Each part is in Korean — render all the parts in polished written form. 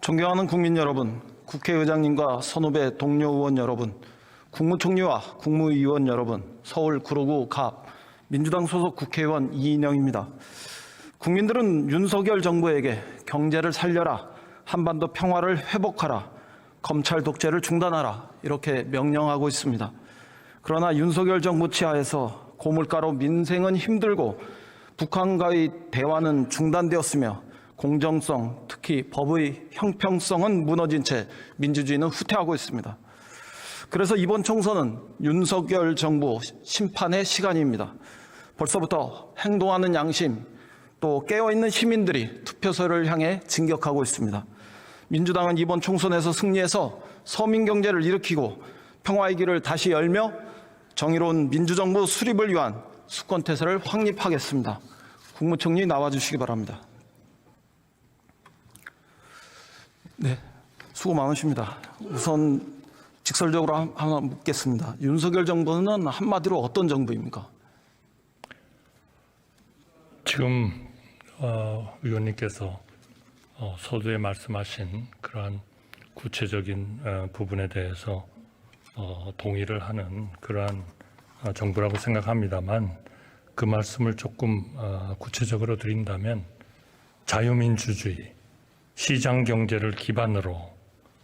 존경하는 국민 여러분, 국회의장님과 선후배 동료 의원 여러분, 국무총리와 국무위원 여러분, 서울 구로구 갑 민주당 소속 국회의원 이인영입니다. 국민들은 윤석열 정부에게 경제를 살려라, 한반도 평화를 회복하라, 검찰 독재를 중단하라 이렇게 명령하고 있습니다. 그러나 윤석열 정부 치하에서 고물가로 민생은 힘들고 북한과의 대화는 중단되었으며 공정성, 특히 법의 형평성은 무너진 채 민주주의는 후퇴하고 있습니다. 그래서 이번 총선은 윤석열 정부 심판의 시간입니다. 벌써부터 행동하는 양심, 또 깨어있는 시민들이 투표소를 향해 진격하고 있습니다. 민주당은 이번 총선에서 승리해서 서민 경제를 일으키고 평화의 길을 다시 열며 정의로운 민주정부 수립을 위한 수권태세를 확립하겠습니다. 국무총리 나와주시기 바랍니다. 네, 수고 많으십니다. 우선 직설적으로 하나 묻겠습니다. 윤석열 정부는 한마디로 어떤 정부입니까? 지금 의원님께서 서두에 말씀하신 그러한 구체적인 부분에 대해서 동의를 하는 그러한 정부라고 생각합니다만, 그 말씀을 조금 구체적으로 드린다면 자유민주주의, 시장경제를 기반으로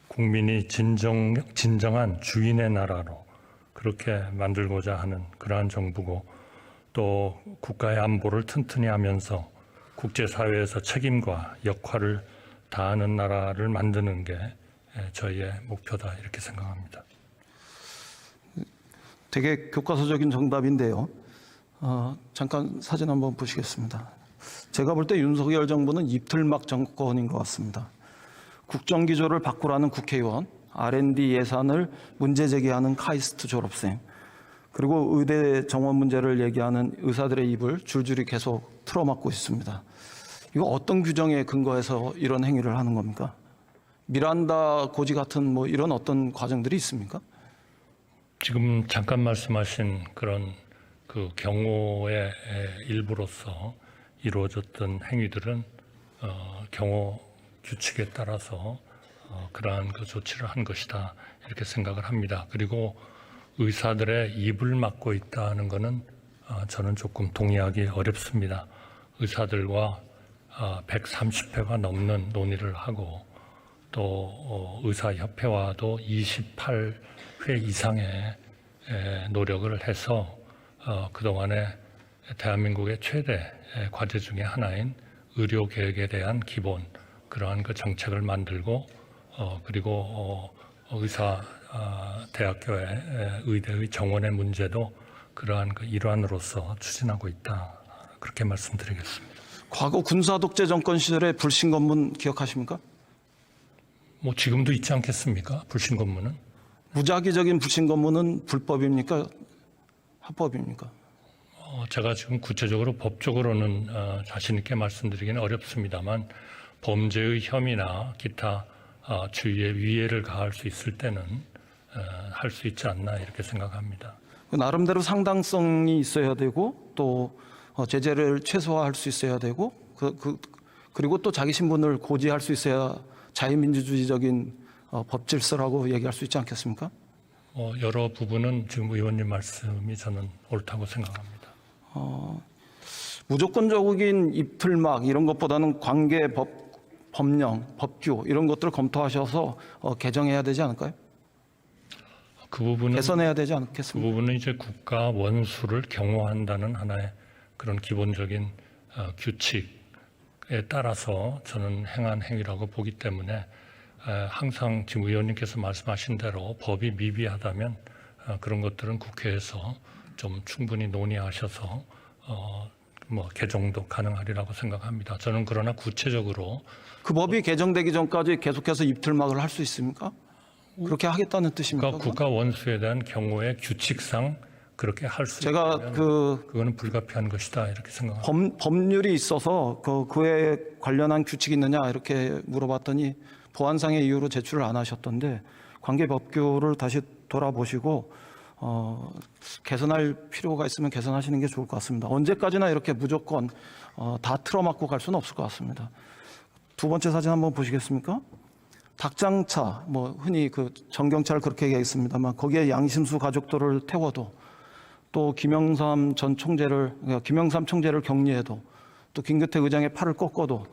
국민이 진정한 주인의 나라로 그렇게 만들고자 하는 그러한 정부고, 또 국가의 안보를 튼튼히 하면서 국제사회에서 책임과 역할을 다하는 나라를 만드는 게 저희의 목표다 이렇게 생각합니다. 되게 교과서적인 정답인데요. 잠깐 사진 한번 보시겠습니다. 제가 볼 때 윤석열 정부는 이틀막 정권인 것 같습니다. 국정기조를 바꾸라는 국회의원, R&D 예산을 문제 제기하는 카이스트 졸업생, 그리고 의대 정원 문제를 얘기하는 의사들의 입을 줄줄이 계속 틀어막고 있습니다. 이거 어떤 규정에 근거해서 이런 행위를 하는 겁니까? 미란다 고지 같은 뭐 이런 어떤 과정들이 있습니까? 지금 잠깐 말씀하신 그런 그 경호의 일부로서 이루어졌던 행위들은 경호 규칙에 따라서 그러한 그 조치를 한 것이다 이렇게 생각을 합니다. 그리고 의사들의 입을 막고 있다는 것은 저는 조금 동의하기 어렵습니다. 의사들과 130회가 넘는 논의를 하고 또 의사협회와도 28회 이상의 노력을 해서 그동안에 대한민국의 최대 과제 중에 하나인 의료개혁에 대한 기본 그러한 그 정책을 만들고 그리고 의사대학교의 의대의 정원의 문제도 그러한 그 일환으로서 추진하고 있다. 그렇게 말씀드리겠습니다. 과거 군사독재 정권 시절의 불신검문 기억하십니까? 뭐 지금도 있지 않겠습니까? 불신검문은? 무작위적인 불신검문은 불법입니까? 합법입니까? 제가 지금 구체적으로 법적으로는 자신 있게 말씀드리기는 어렵습니다만 범죄의 혐의나 기타 주의의 위해를 가할 수 있을 때는 할 수 있지 않나 이렇게 생각합니다. 나름대로 상당성이 있어야 되고 또 제재를 최소화할 수 있어야 되고 그리고 또 자기 신분을 고지할 수 있어야 자유민주주의적인 법 질서라고 얘기할 수 있지 않겠습니까? 여러 부분은 지금 의원님 말씀이 저는 옳다고 생각합니다. 무조건적인 입틀막 이런 것보다는 관계 법령, 법규 이런 것들을 검토하셔서 개정해야 되지 않을까요? 그 부분은 개선해야 되지 않겠습니까? 그 부분은 이제 국가 원수를 경호한다는 하나의 그런 기본적인 규칙에 따라서 저는 행한 행위라고 보기 때문에 항상 지금 의원님께서 말씀하신 대로 법이 미비하다면 그런 것들은 국회에서 좀 충분히 논의하셔서 뭐 개정도 가능하리라고 생각합니다. 저는 그러나 구체적으로 그 법이 개정되기 전까지 계속해서 입틀막을 할 수 있습니까? 그렇게 하겠다는 뜻입니까? 국가 원수에 대한 경우의 규칙상 그렇게 할 수 제가 있다면 그거는 불가피한 것이다 이렇게 생각합니다. 법률이 있어서 그에 관련한 규칙이 있느냐 이렇게 물어봤더니 보안상의 이유로 제출을 안 하셨던데 관계 법규를 다시 돌아보시고 개선할 필요가 있으면 개선하시는 게 좋을 것 같습니다. 언제까지나 이렇게 무조건 다 틀어막고 갈 수는 없을 것 같습니다. 두 번째 사진 한번 보시겠습니까? 닭장차, 뭐 흔히 그 정경차를 그렇게 얘기했습니다만 거기에 양심수 가족들을 태워도 또 김영삼 총재를 격리해도 또 김기태 의장의 팔을 꺾어도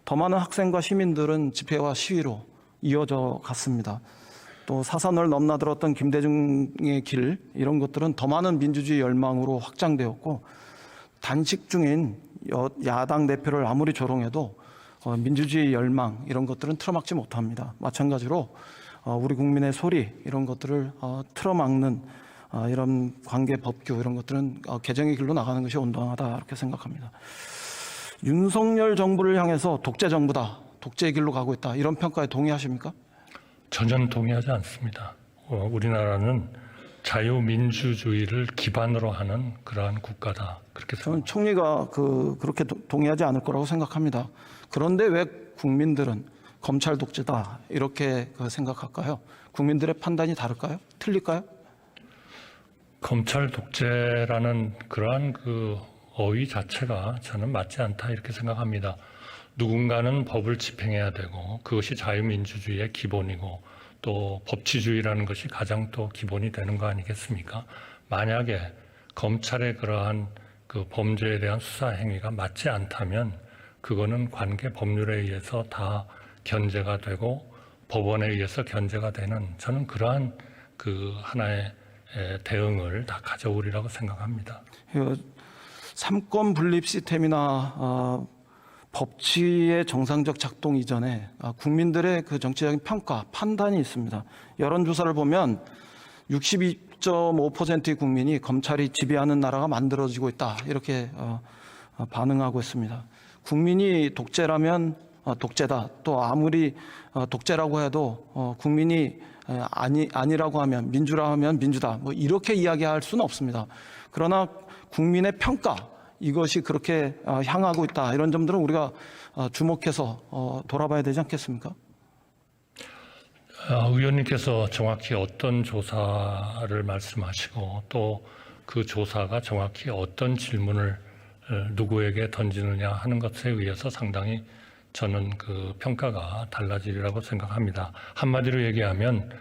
더 많은 학생과 시민들은 집회와 시위로 이어져 갔습니다. 또 사선을 넘나들었던 김대중의 길 이런 것들은 더 많은 민주주의 열망으로 확장되었고 단식 중인 야당 대표를 아무리 조롱해도 민주주의 열망 이런 것들은 틀어막지 못합니다. 마찬가지로 우리 국민의 소리 이런 것들을 틀어막는 이런 관계 법규 이런 것들은 개정의 길로 나가는 것이 온당하다 이렇게 생각합니다. 윤석열 정부를 향해서 독재 정부다, 독재의 길로 가고 있다 이런 평가에 동의하십니까? 전혀 동의하지 않습니다. 우리나라는 자유민주주의를 기반으로 하는 그러한 국가다. 그렇게 저는 총리가 그렇게 동의하지 않을 거라고 생각합니다. 그런데 왜 국민들은 검찰 독재다 이렇게 생각할까요? 국민들의 판단이 다를까요? 틀릴까요? 검찰 독재라는 그러한 그 어휘 자체가 저는 맞지 않다 이렇게 생각합니다. 누군가는 법을 집행해야 되고 그것이 자유민주주의의 기본이고 또 법치주의라는 것이 가장 또 기본이 되는 거 아니겠습니까? 만약에 검찰의 그러한 그 범죄에 대한 수사 행위가 맞지 않다면 그거는 관계 법률에 의해서 다 견제가 되고 법원에 의해서 견제가 되는 저는 그러한 그 하나의 대응을 다 가져오리라고 생각합니다. 삼권 분립 시스템이나 법치의 정상적 작동 이전에 국민들의 그 정치적인 평가, 판단이 있습니다. 여론조사를 보면 62.5%의 국민이 검찰이 지배하는 나라가 만들어지고 있다 이렇게 반응하고 있습니다. 국민이 독재라면 독재다. 또 아무리 독재라고 해도 국민이 아니라고 하면 민주라 하면 민주다. 뭐 이렇게 이야기할 수는 없습니다. 그러나 국민의 평가 이것이 그렇게 향하고 있다. 이런 점들은 우리가 주목해서 돌아봐야 되지 않겠습니까? 의원님께서 정확히 어떤 조사를 말씀하시고 또 그 조사가 정확히 어떤 질문을 누구에게 던지느냐 하는 것에 의해서 상당히 저는 그 평가가 달라지리라고 생각합니다. 한마디로 얘기하면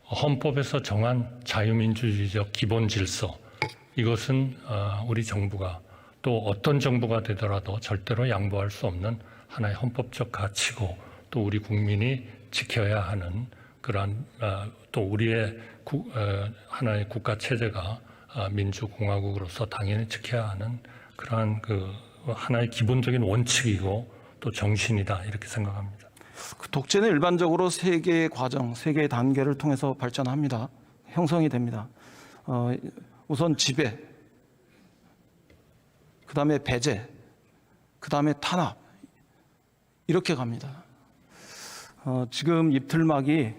헌법에서 정한 자유민주주의적 기본 질서 이것은 우리 정부가 또 어떤 정부가 되더라도 절대로 양보할 수 없는 하나의 헌법적 가치고 또 우리 국민이 지켜야 하는 그러한 또 우리의 하나의 국가 체제가 민주공화국으로서 당연히 지켜야 하는 그러한 그 하나의 기본적인 원칙이고 또 정신이다 이렇게 생각합니다. 그 독재는 일반적으로 세 개의 과정, 세 개의 단계를 통해서 발전합니다. 형성이 됩니다. 우선 지배, 그 다음에 배제, 그 다음에 탄압 이렇게 갑니다. 지금 입틀막이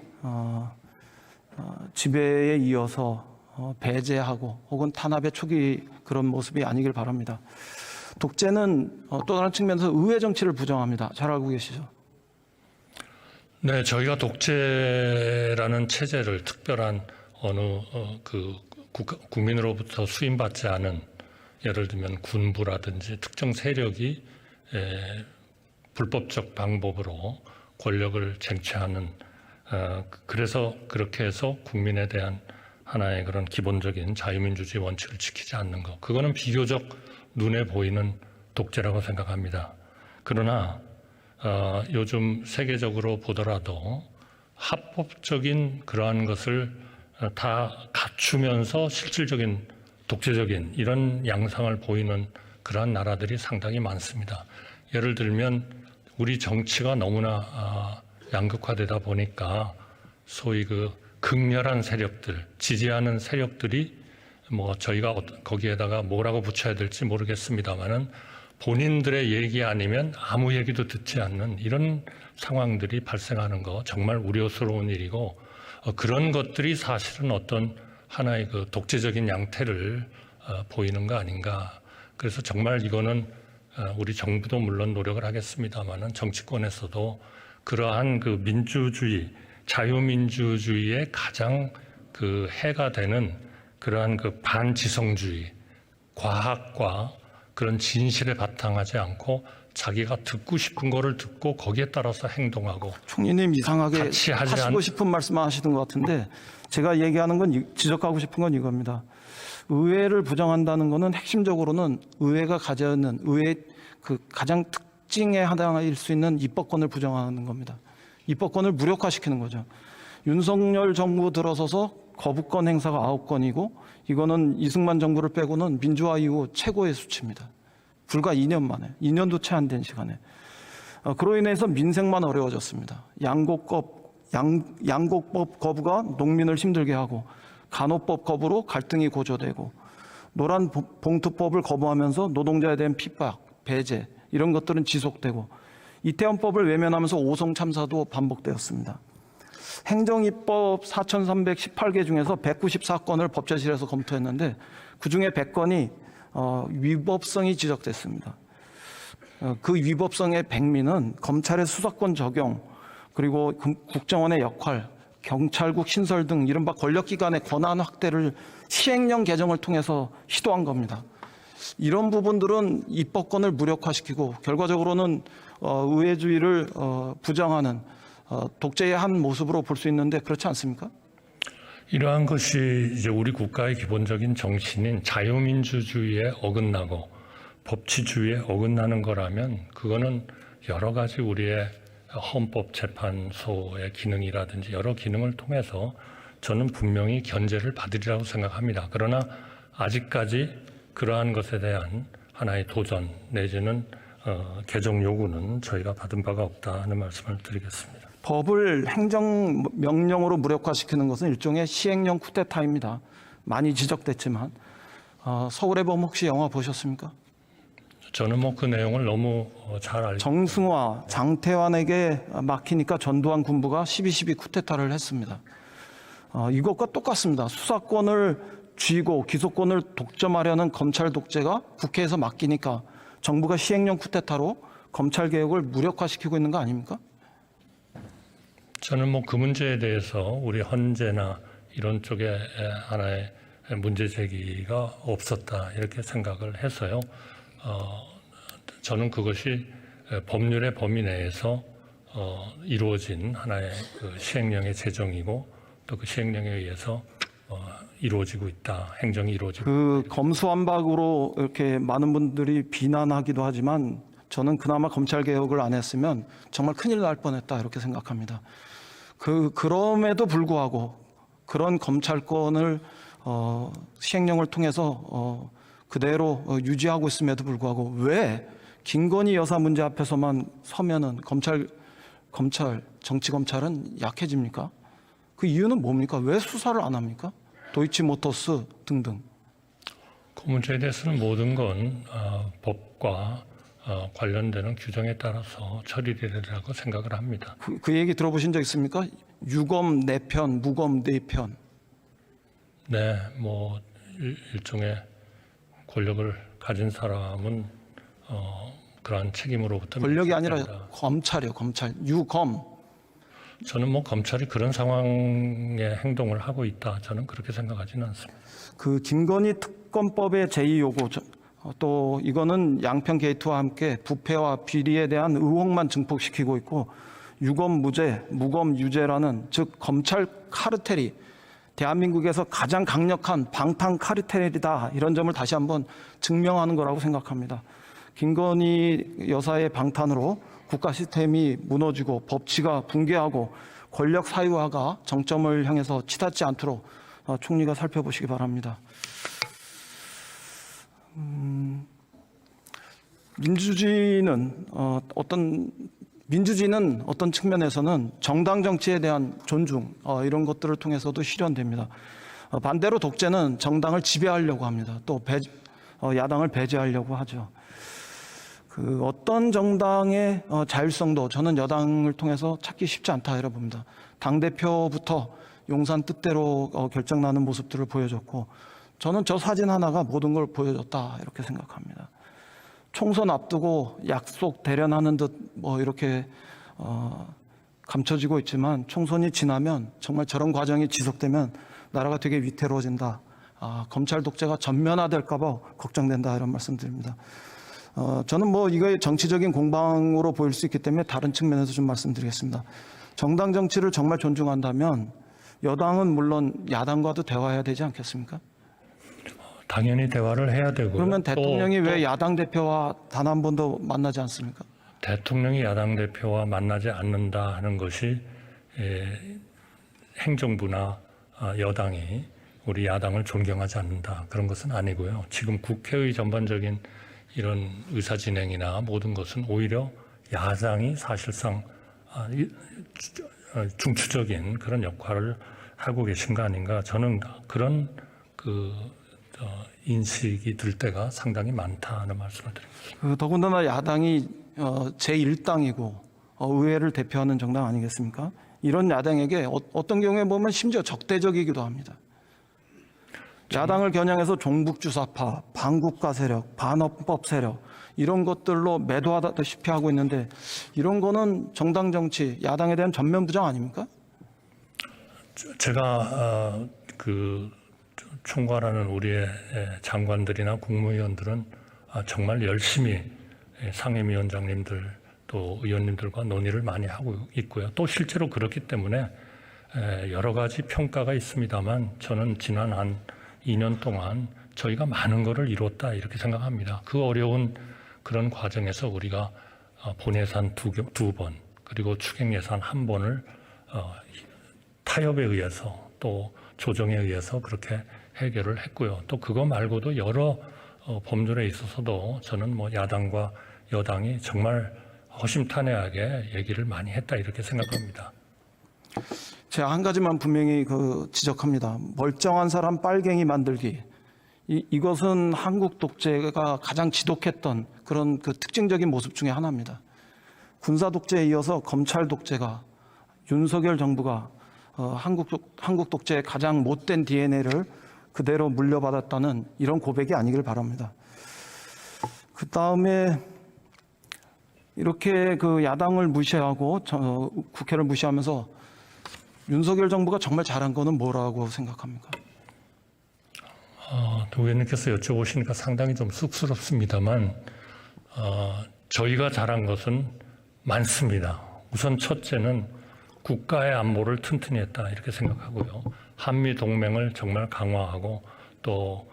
지배에 이어서 배제하고 혹은 탄압의 초기 그런 모습이 아니길 바랍니다. 독재는 또 다른 측면에서 의회 정치를 부정합니다. 잘 알고 계시죠? 네, 저희가 독재라는 체제를 특별한 어느 국민으로부터 수임받지 않은 예를 들면 군부라든지 특정 세력이 불법적 방법으로 권력을 쟁취하는 그래서 그렇게 해서 국민에 대한 하나의 그런 기본적인 자유민주주의 원칙을 지키지 않는 것 그거는 비교적 눈에 보이는 독재라고 생각합니다. 그러나 요즘 세계적으로 보더라도 합법적인 그러한 것을 다 갖추면서 실질적인 독재적인 이런 양상을 보이는 그러한 나라들이 상당히 많습니다. 예를 들면 우리 정치가 너무나 양극화되다 보니까 소위 그 극렬한 세력들, 지지하는 세력들이 뭐 저희가 거기에다가 뭐라고 붙여야 될지 모르겠습니다만은 본인들의 얘기 아니면 아무 얘기도 듣지 않는 이런 상황들이 발생하는 거 정말 우려스러운 일이고 그런 것들이 사실은 어떤 하나의 그 독재적인 양태를 보이는 거 아닌가. 그래서 정말 이거는 우리 정부도 물론 노력을 하겠습니다만은 정치권에서도 그러한 그 민주주의, 자유민주주의의 가장 그 해가 되는 그러한 그 반지성주의, 과학과 그런 진실에 바탕하지 않고 자기가 듣고 싶은 거를 듣고 거기에 따라서 행동하고 총리님 이상하게 같이 하지 하시고 싶은 말씀만 하시는 것 같은데 제가 얘기하는 건 지적하고 싶은 건 이겁니다. 의회를 부정한다는 것은 핵심적으로는 의회가 가져야 하는 의회 그 가장 특징의 하나일 수 있는 입법권을 부정하는 겁니다. 입법권을 무력화시키는 거죠. 윤석열 정부 들어서서 거부권 행사가 9건이고 이거는 이승만 정부를 빼고는 민주화 이후 최고의 수치입니다. 불과 2년 만에, 2년도 채 안 된 시간에. 그로 인해서 민생만 어려워졌습니다. 양곡법 거부가 농민을 힘들게 하고 간호법 거부로 갈등이 고조되고 노란 봉투법을 거부하면서 노동자에 대한 핍박, 배제 이런 것들은 지속되고 이태원법을 외면하면서 오송 참사도 반복되었습니다. 행정입법 4,318개 중에서 194건을 법제실에서 검토했는데 그중에 100건이 위법성이 지적됐습니다. 그 위법성의 백미는 검찰의 수사권 적용, 그리고 국정원의 역할, 경찰국 신설 등 이른바 권력기관의 권한 확대를 시행령 개정을 통해서 시도한 겁니다. 이런 부분들은 입법권을 무력화시키고 결과적으로는 의회주의를 부정하는 독재의 한 모습으로 볼 수 있는데 그렇지 않습니까? 이러한 것이 이제 우리 국가의 기본적인 정신인 자유민주주의에 어긋나고 법치주의에 어긋나는 거라면 그거는 여러 가지 우리의 헌법재판소의 기능이라든지 여러 기능을 통해서 저는 분명히 견제를 받으리라고 생각합니다. 그러나 아직까지 그러한 것에 대한 하나의 도전 내지는 개정 요구는 저희가 받은 바가 없다 하는 말씀을 드리겠습니다. 법을 행정명령으로 무력화시키는 것은 일종의 시행령 쿠데타입니다. 많이 지적됐지만 서울의 봄 혹시 영화 보셨습니까? 저는 뭐 그 내용을 너무 잘 알고 정승화, 장태환에게 막히니까 전두환 군부가 12.12 쿠데타를 했습니다. 이것과 똑같습니다. 수사권을 쥐고 기소권을 독점하려는 검찰 독재가 국회에서 맡기니까 정부가 시행령 쿠데타로 검찰 개혁을 무력화시키고 있는 거 아닙니까? 저는 뭐 그 문제에 대해서 우리 헌재나 이런 쪽에 하나의 문제 제기가 없었다 이렇게 생각을 해서요. 저는 그것이 법률의 범위 내에서 이루어진 하나의 그 시행령의 제정이고 또 그 시행령에 의해서 이루어지고 있다. 행정이 이루어지고 그 검수완박으로 이렇게 많은 분들이 비난하기도 하지만 저는 그나마 검찰 개혁을 안 했으면 정말 큰일 날 뻔했다 이렇게 생각합니다. 그럼에도 불구하고 그런 검찰권을 시행령을 통해서 그대로 유지하고 있음에도 불구하고 왜 김건희 여사 문제 앞에서만 서면은 정치검찰은 약해집니까? 그 이유는 뭡니까? 왜 수사를 안 합니까? 도이치모터스 등등. 그 문제에 대해서는 모든 건 법과 관련되는 규정에 따라서 처리되리라고 생각을 합니다. 그 얘기 들어보신 적 있습니까? 유검 4편, 무검 4편. 네, 뭐 일종의 권력을 가진 사람은 그러한 책임으로부터 권력이 아니라 면책된다. 검찰이요, 검찰. 유검. 저는 뭐 검찰이 그런 상황의 행동을 하고 있다. 저는 그렇게 생각하지는 않습니다. 그 김건희 특검법의 제2요구 또 이거는 양평 게이트와 함께 부패와 비리에 대한 의혹만 증폭시키고 있고 유검 무죄, 무검 유죄라는 즉 검찰 카르텔이 대한민국에서 가장 강력한 방탄 카르텔이다 이런 점을 다시 한번 증명하는 거라고 생각합니다. 김건희 여사의 방탄으로 국가 시스템이 무너지고 법치가 붕괴하고 권력 사유화가 정점을 향해서 치닫지 않도록 총리가 살펴보시기 바랍니다. 민주주의는 어떤 측면에서는 정당 정치에 대한 존중 이런 것들을 통해서도 실현됩니다. 반대로 독재는 정당을 지배하려고 합니다. 또 야당을 배제하려고 하죠. 그 어떤 정당의 자율성도 저는 여당을 통해서 찾기 쉽지 않다 이렇게 봅니다. 당대표부터 용산 뜻대로 결정나는 모습들을 보여줬고 저는 저 사진 하나가 모든 걸 보여줬다 이렇게 생각합니다. 총선 앞두고 약속 대련하는 듯 뭐 이렇게 감춰지고 있지만 총선이 지나면 정말 저런 과정이 지속되면 나라가 되게 위태로워진다. 검찰 독재가 전면화될까 봐 걱정된다 이런 말씀드립니다. 저는 뭐 이거 정치적인 공방으로 보일 수 있기 때문에 다른 측면에서 좀 말씀드리겠습니다. 정당 정치를 정말 존중한다면 여당은 물론 야당과도 대화해야 되지 않겠습니까? 당연히 대화를 해야 되고요. 그러면 대통령이 왜 야당 대표와 단 한 번도 만나지 않습니까? 대통령이 야당 대표와 만나지 않는다 하는 것이 행정부나 여당이 우리 야당을 존경하지 않는다 그런 것은 아니고요. 지금 국회의 전반적인 이런 의사 진행이나 모든 것은 오히려 야당이 사실상 중추적인 그런 역할을 하고 계신 거 아닌가. 저는 그런 인식이 들 때가 상당히 많다는 말씀을 드립니다. 더군다나 야당이 제1당이고 의회를 대표하는 정당 아니겠습니까? 이런 야당에게 어떤 경우에 보면 심지어 적대적이기도 합니다. 야당을 겨냥해서 종북주사파, 반국가 세력, 반헌법 세력 이런 것들로 매도하다시피 하고 있는데 이런 거는 정당 정치, 야당에 대한 전면 부정 아닙니까? 제가 총괄하는 우리의 장관들이나 국무위원들은 정말 열심히 상임위원장님들 또 의원님들과 논의를 많이 하고 있고요. 또 실제로 그렇기 때문에 여러 가지 평가가 있습니다만 저는 지난 한 2년 동안 저희가 많은 것을 이뤘다 이렇게 생각합니다. 그 어려운 그런 과정에서 우리가 본예산 두 번 그리고 추경예산 한 번을 타협에 의해서 또 조정에 의해서 그렇게 해결을 했고요. 또 그거 말고도 여러 범죄에 있어서도 저는 뭐 야당과 여당이 정말 허심탄회하게 얘기를 많이 했다 이렇게 생각합니다. 제가 한 가지만 분명히 지적합니다. 멀쩡한 사람 빨갱이 만들기. 이것은 한국 독재가 가장 지독했던 그런 특징적인 모습 중에 하나입니다. 군사 독재에 이어서 검찰 독재가 윤석열 정부가 한국 독재의 가장 못된 DNA를 그대로 물려받았다는 이런 고백이 아니길 바랍니다. 그 다음에 이렇게 야당을 무시하고 국회를 무시하면서 윤석열 정부가 정말 잘한 거는 뭐라고 생각합니까? 의원님께서 여쭤보시니까 상당히 좀 쑥스럽습니다만 저희가 잘한 것은 많습니다. 우선 첫째는 국가의 안보를 튼튼히 했다 이렇게 생각하고요. 한미 동맹을 정말 강화하고 또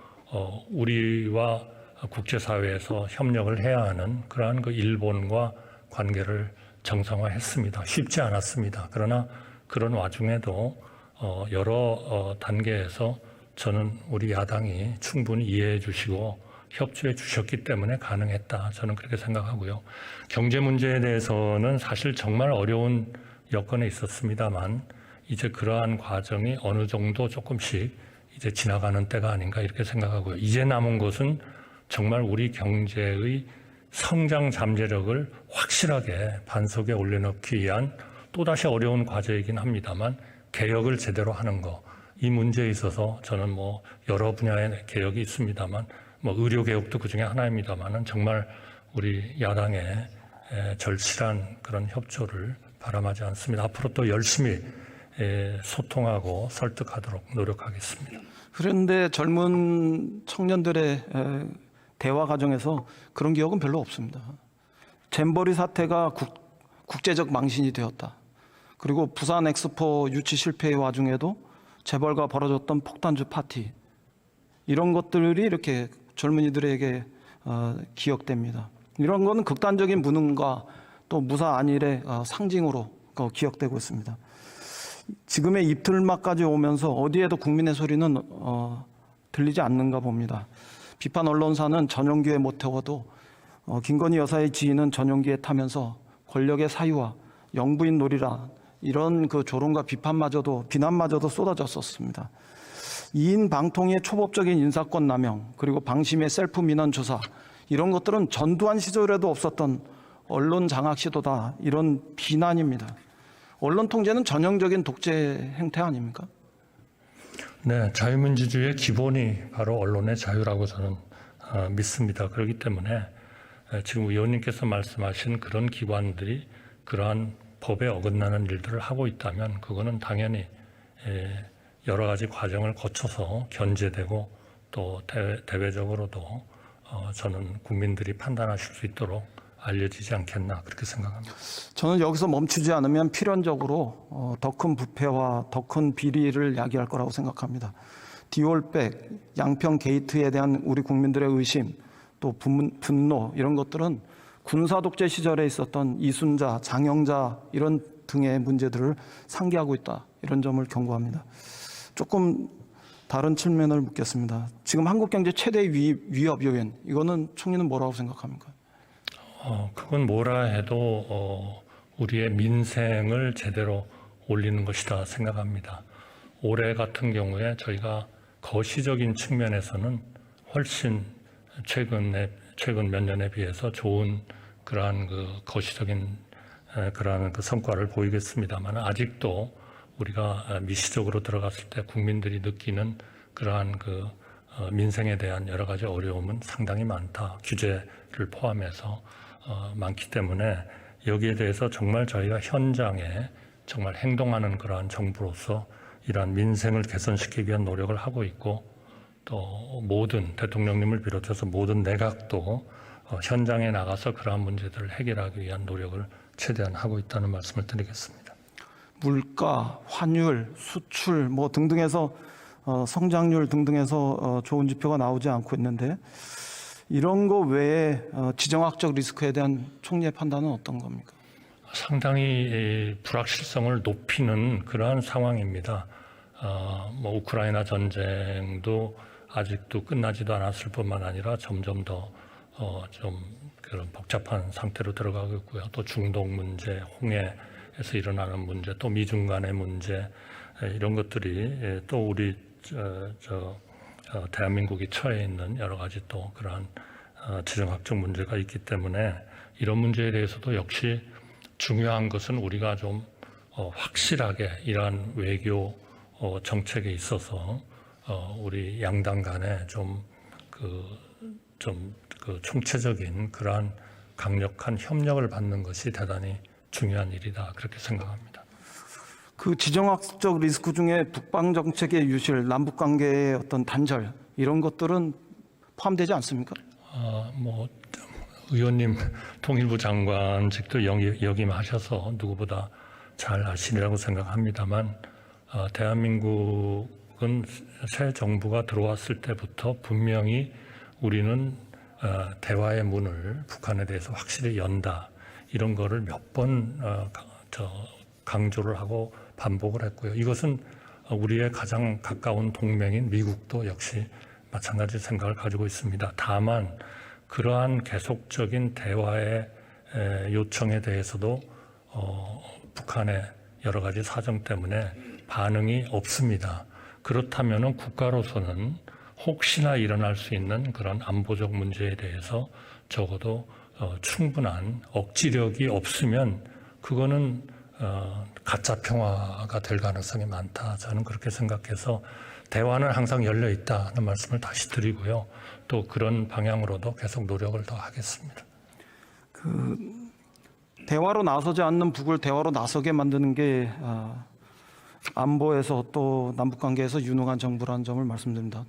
우리와 국제사회에서 협력을 해야 하는 그러한 일본과 관계를 정상화했습니다. 쉽지 않았습니다. 그러나 그런 와중에도 여러 단계에서 저는 우리 야당이 충분히 이해해 주시고 협조해 주셨기 때문에 가능했다. 저는 그렇게 생각하고요. 경제 문제에 대해서는 사실 정말 어려운 여건에 있었습니다만 이제 그러한 과정이 어느 정도 조금씩 이제 지나가는 때가 아닌가 이렇게 생각하고요. 이제 남은 것은 정말 우리 경제의 성장 잠재력을 확실하게 반석에 올려놓기 위한 또다시 어려운 과제이긴 합니다만 개혁을 제대로 하는 거. 이 문제에 있어서 저는 뭐 여러 분야의 개혁이 있습니다만 뭐 의료 개혁도 그 중에 하나입니다만은 정말 우리 야당의 절실한 그런 협조를 바람하지 않습니다. 앞으로 또 열심히 소통하고 설득하도록 노력하겠습니다. 그런데 젊은 청년들의 대화 과정에서 그런 기억은 별로 없습니다. 잼버리 사태가 국제적 망신이 되었다. 그리고 부산 엑스포 유치 실패의 와중에도 재벌과 벌어졌던 폭탄주 파티 이런 것들이 이렇게 젊은이들에게 기억됩니다. 이런 거는 극단적인 무능과 또 무사 안일의 상징으로 기억되고 있습니다. 지금의 입틀막까지 오면서 어디에도 국민의 소리는 들리지 않는가 봅니다. 비판 언론사는 전용기에 못 태워도 김건희 여사의 지인은 전용기에 타면서 권력의 사유와 영부인 놀이라 이런 조롱과 비난마저도 쏟아졌었습니다. 2인 방통위의 초법적인 인사권 남용 그리고 방심의 셀프 민원 조사 이런 것들은 전두환 시절에도 없었던 언론 장악 시도다 이런 비난입니다. 언론 통제는 전형적인 독재 행태 아닙니까? 네, 자유민주주의의 기본이 바로 언론의 자유라고 저는 믿습니다. 그렇기 때문에 지금 의원님께서 말씀하신 그런 기관들이 그러한 법에 어긋나는 일들을 하고 있다면 그거는 당연히 여러 가지 과정을 거쳐서 견제되고 또 대외적으로도 저는 국민들이 판단하실 수 있도록 알려지지 않겠나 그렇게 생각합니다. 저는 여기서 멈추지 않으면 필연적으로 더 큰 부패와 더 큰 비리를 야기할 거라고 생각합니다. 디올백, 양평 게이트에 대한 우리 국민들의 의심, 또 분노 이런 것들은 군사 독재 시절에 있었던 이순자, 장영자 이런 등의 문제들을 상기하고 있다. 이런 점을 경고합니다. 조금 다른 측면을 묻겠습니다. 지금 한국 경제 최대 위협 요인, 이거는 총리는 뭐라고 생각합니까? 그건 뭐라 해도 우리의 민생을 제대로 올리는 것이다 생각합니다. 올해 같은 경우에 저희가 거시적인 측면에서는 훨씬 최근 몇 년에 비해서 좋은 그러한 거시적인 그러한 성과를 보이겠습니다만 아직도 우리가 미시적으로 들어갔을 때 국민들이 느끼는 그러한 민생에 대한 여러 가지 어려움은 상당히 많다. 규제를 포함해서 많기 때문에 여기에 대해서 정말 저희가 현장에 정말 행동하는 그러한 정부로서 이러한 민생을 개선시키기 위한 노력을 하고 있고 또 모든 대통령님을 비롯해서 모든 내각도 현장에 나가서 그러한 문제들을 해결하기 위한 노력을 최대한 하고 있다는 말씀을 드리겠습니다. 물가, 환율, 수출 뭐 등등해서 성장률 등등해서 좋은 지표가 나오지 않고 있는데 이런 거 외에 지정학적 리스크에 대한 총리의 판단은 어떤 겁니까? 상당히 불확실성을 높이는 그러한 상황입니다. 우크라이나 전쟁도 아직도 끝나지도 않았을 뿐만 아니라 점점 더 좀 그런 복잡한 상태로 들어가고 있고요. 또 중동 문제, 홍해에서 일어나는 문제, 또 미중 간의 문제 이런 것들이 또 우리 대한민국이 처해 있는 여러 가지 또 그러한 지정학적 문제가 있기 때문에 이런 문제에 대해서도 역시 중요한 것은 우리가 좀 확실하게 이러한 외교 정책에 있어서 우리 양당 간에 좀 총체적인 그러한 강력한 협력을 받는 것이 대단히 중요한 일이다 그렇게 생각합니다. 그 지정학적 리스크 중에 북방 정책의 유실, 남북 관계의 어떤 단절 이런 것들은 포함되지 않습니까? 의원님 통일부 장관직도 역임하셔서 누구보다 잘 아시리라고 생각합니다만 대한민국은 새 정부가 들어왔을 때부터 분명히 우리는 대화의 문을 북한에 대해서 확실히 연다 이런 거를 몇 번 강조를 하고 반복을 했고요. 이것은 우리의 가장 가까운 동맹인 미국도 역시 마찬가지 생각을 가지고 있습니다. 다만 그러한 계속적인 대화의 요청에 대해서도 북한의 여러 가지 사정 때문에 반응이 없습니다. 그렇다면 국가로서는 혹시나 일어날 수 있는 그런 안보적 문제에 대해서 적어도 충분한 억지력이 없으면 그거는 가짜 평화가 될 가능성이 많다. 저는 그렇게 생각해서 대화는 항상 열려 있다는 말씀을 다시 드리고요. 또 그런 방향으로도 계속 노력을 더 하겠습니다. 대화로 나서지 않는 북을 대화로 나서게 만드는 게 안보에서 또 남북관계에서 유능한 정부라는 점을 말씀드립니다.